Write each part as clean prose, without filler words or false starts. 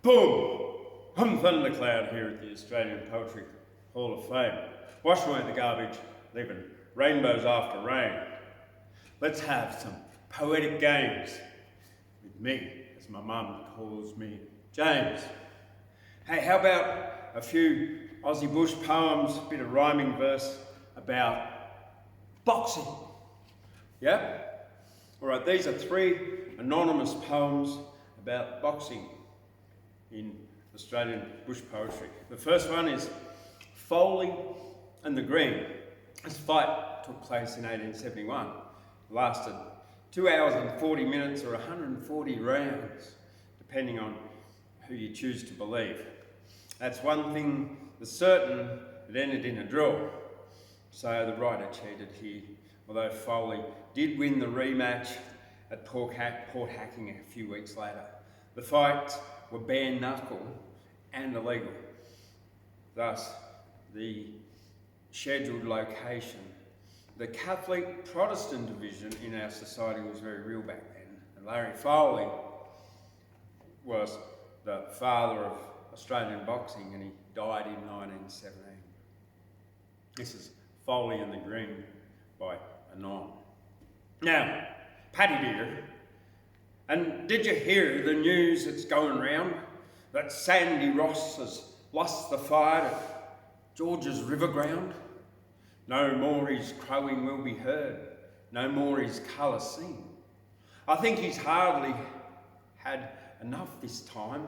Boom! I'm Thundercloud here at the Australian Poetry Hall of Fame. Wash away the garbage, leaving rainbows after rain. Let's have some poetic games with me, as my mum calls me, James. Hey, how about a few Aussie bush poems, a bit of rhyming verse about boxing? Yeah? All right, these are 3 anonymous poems about boxing in Australian bush poetry. The first one is Foley and the Green. This fight took place in 1871. It lasted 2 hours and 40 minutes or 140 rounds, depending on who you choose to believe. That's one thing that's certain, it ended in a draw. So the writer cheated here, although Foley did win the rematch at Port Hacking a few weeks later. The fights were bare knuckle and illegal. Thus, the scheduled location. The Catholic Protestant division in our society was very real back then. And Larry Foley was the father of Australian boxing, and he died in 1917. This is Foley and the Green by Anon. Now, Paddy dear, and did you hear the news that's going round that Sandy Ross has lost the fight at George's River Ground? No more his crowing will be heard, no more his colour seen. I think he's hardly had enough this time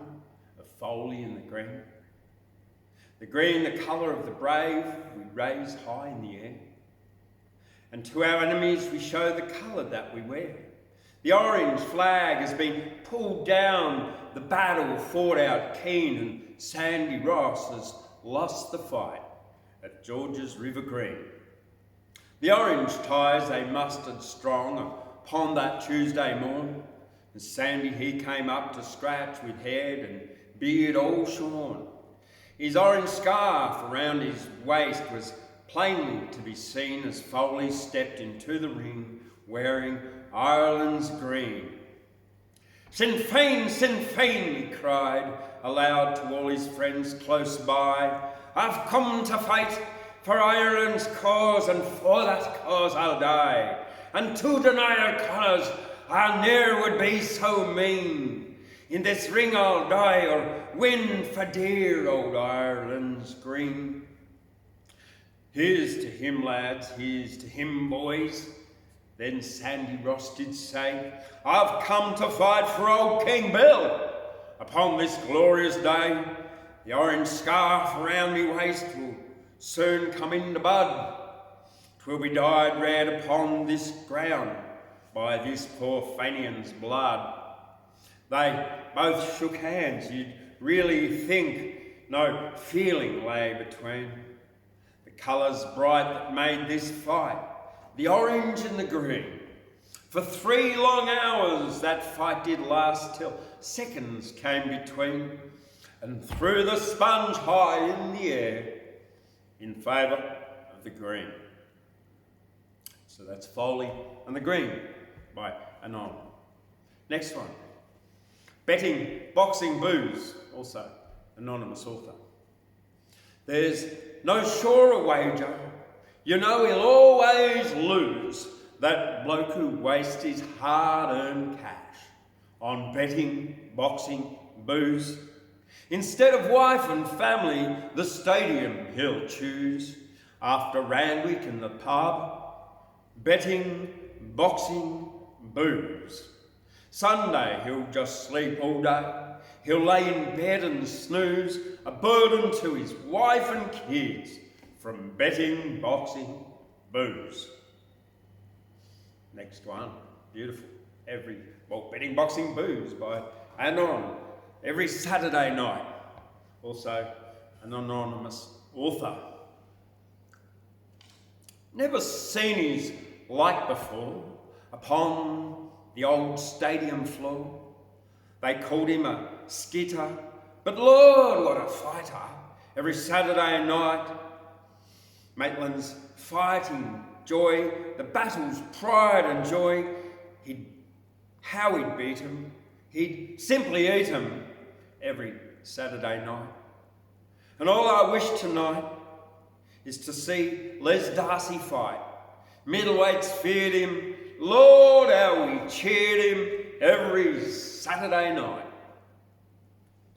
of Foley and the Green. The green, the colour of the brave, we raise high in the air. And to our enemies we show the colour that we wear. The orange flag has been pulled down, the battle fought out keen, and Sandy Ross has lost the fight at George's River Green. The orange ties they mustered strong upon that Tuesday morn, and Sandy he came up to scratch with head and beard all shorn. His orange scarf around his waist was plainly to be seen as Foley stepped into the ring wearing Ireland's green. Sinn Féin, he cried aloud to all his friends close by. I've come to fight for Ireland's cause, and for that cause I'll die. And to deny our colours I ne'er would be so mean. In this ring I'll die or win for dear old Ireland's green. Here's to him, lads, here's to him, boys. Then Sandy Ross did say, I've come to fight for old King Bill. Upon this glorious day, the orange scarf around me waist will soon come into bud. 'Twill be dyed red upon this ground by this poor Fenian's blood. They both shook hands. You'd really think no feeling lay between. The colours bright that made this fight, the orange and the green. For 3 long hours that fight did last, till seconds came between, and threw the sponge high in the air in favour of the green. So that's Foley and the Green by Anon. Next one, Betting, Boxing, Booze, also anonymous author. There's no surer wager, you know he'll always lose, that bloke who wastes his hard-earned cash on betting, boxing, booze. Instead of wife and family, the stadium he'll choose. After Randwick and the pub, betting, boxing, booze. Sunday he'll just sleep all day. He'll lay in bed and snooze, a burden to his wife and kids from betting, boxing, booze. Next one, beautiful. Betting, boxing, booze by Anon. Every Saturday night. Also an anonymous author. Never seen his like before upon the old stadium floor. They called him a skitter, but Lord, what a fighter. Every Saturday night, Maitland's fighting joy, the battle's pride and joy. How he'd beat him, he'd simply eat him every Saturday night. And all I wish tonight is to see Les Darcy fight. Middleweights feared him. Lord, how we cheered him every Saturday night.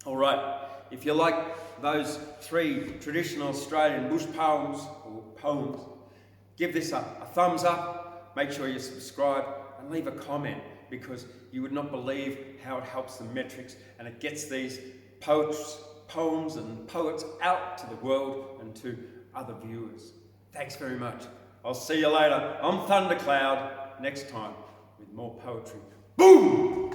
All right, if you like those 3 traditional Australian bush poems, give this a thumbs up, make sure you subscribe and leave a comment, because you would not believe how it helps the metrics and it gets these poems and poets out to the world and to other viewers. Thanks very much. I'll see you later. I'm Thundercloud next time with more poetry. Boom!